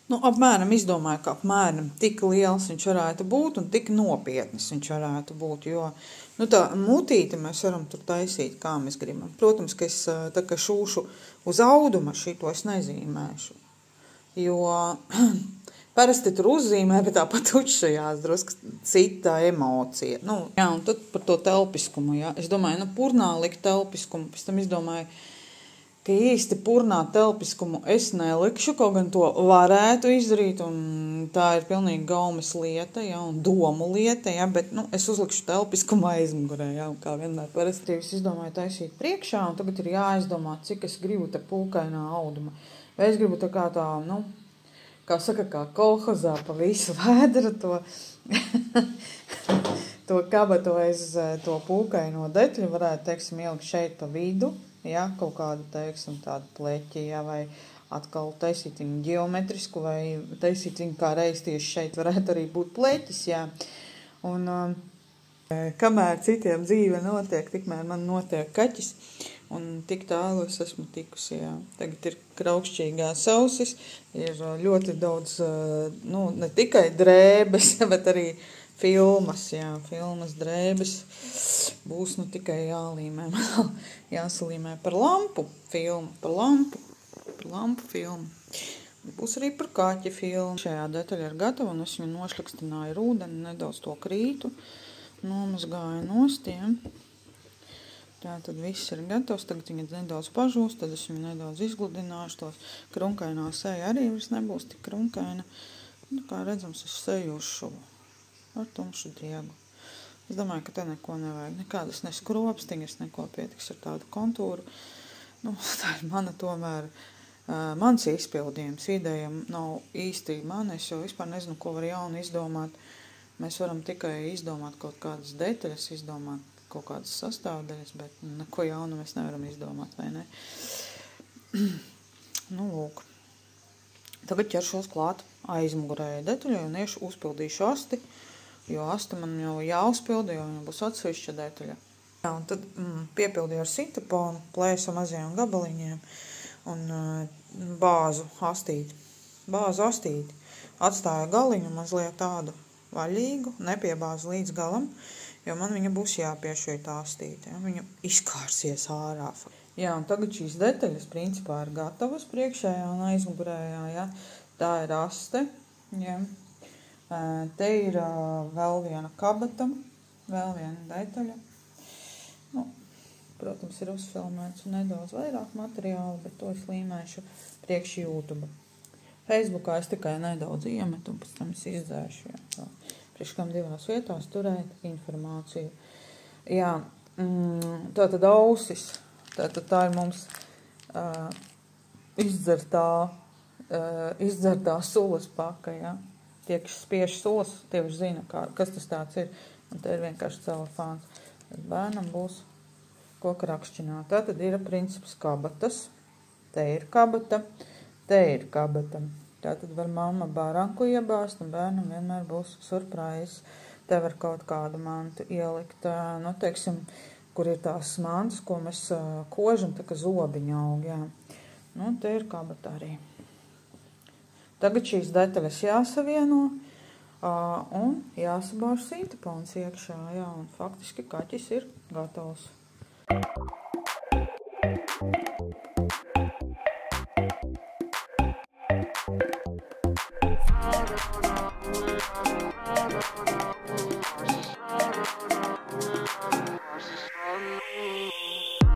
Nu, apmēram izdomāju, ka apmēram tik liels viņš varētu būt un tik nopietnis viņš varētu būt, jo tā mutīti mēs varam tur taisīt, kā mēs gribam. Protams, ka es tā kā šūšu uz auduma šito es nezīmēšu, jo parasti tur uzzīmē, bet tāpat uzšajās drusku cita emocija. Jā, un tad par to telpiskumu, jā. Es domāju, purnā likt telpiskumu, pēc tam izdomāju, ka īsti purnā telpiskumu es nelikšu, kaut gan to varētu izdarīt, un tā ir pilnīgi gaumes lieta, ja, un domu lieta, ja, bet, es uzlikšu telpiskumu aizmugurē, ja, un kā vienmēr parasti es izdomāju taisīt priekšā, un tagad ir jāizdomā, cik es gribu te pūkainā auduma. Vai es gribu tā kā tā, kā saka, kā kolhozā pa visu vēdru to kabatu aiz to pūkaino deķļu varētu, teiksim, ielikt šeit pa vidu, ja, kaut kādu, teiksim, tādu pleķi, ja, vai atkal taisīt viņu ģeometrisku, vai taisīt viņu kā reiz tieši šeit varētu arī būt pleķis, jā. Un kamēr citiem dzīve notiek, tikmēr man notiek kaķis, un tik tālu es esmu tikusi, jā. Tagad ir kraukšķīgās ausis, ir ļoti daudz, ne tikai drēbes, bet arī filmas, jā, filmas drēbes. Būs tikai jālīmē, jāsalīmē par lampu filmu, par lampu filmu. Būs arī par kaķi filmu. Šajā detaļa ir gatava, un es viņu nošlikstināju ar ūdeni, nedaudz to krītu, nomazgāju nostiem. Tā tad viss ir gatavs, tagad viņa nedaudz pažūst, tad es viņu nedaudz izgludināšu, tos krunkainā seja arī vairs nebūs tik krunkaina. Kā redzams, es sejušu ar tumšu driegu. Es domāju, ka te neko nevajag, nekādas neskropstiņas, neko pietiks ar tādu kontūru. Tā ir mana tomēr, mans izpildījums, ideja nav īsti mana, es jau vispār nezinu, ko var jaunu izdomāt. Mēs varam tikai izdomāt kaut kādas detaļas, izdomāt kaut kādas sastāvdaļas, bet neko jaunu mēs nevaram izdomāt, vai ne? Lūk. Tagad ķeršos klāt aizmugurēja detaļai un uzpildīšu asti, jo asti man jau jāuzpilda, jo viņa būs atsevišķa detaļa. Jā, un tad piepildīju ar sitaponu, plēsu mazajiem gabaliņiem un bāzu astīti. Atstāju galiņu mazliet tādu vaļīgu, nepiebāzu līdz galam, jo man viņa būs jāpiešķiet astīti. Ja? Viņa izkārsies ārā. Jā, un tagad šīs detaļas principā ir gatavas priekšējā un aizmugurējā. Ja? Tā ir aste. Ja? Te ir vēl viena kabata, vēl viena detaļa. Protams, ir uzfilmēts nedaudz vairāk materiālu, bet to es līmēšu priekš YouTube. Facebookā es tikai nedaudz iemetu un pēc tam es izdzēšu. Ja? Priekš kam divās vietās turēt informāciju. Jā, tātad ausis. Tātad tā ir mums izdzertā sulas paka, ja? Tie, kas spiež sulas, tie už zina, kas tas tāds ir. Un te ir vienkārši celofāns. Tad bērnam būs koka rakšķinā. Tātad ir princips kabatas. Te ir kabata, te ir kabata. Tātad var mamma baranku iebāzt, un bērnam vienmēr būs surprise. Te var kaut kādu mantu ielikt, teiksim, kur ir tās mantas, ko mēs kožam, tā kā zobiņa aug, jā. Te ir kabata arī. Tagad šīs detaļas jāsavieno un jāsabāž sintapons iekšā, jā, un faktiski kaķis ir gatavs.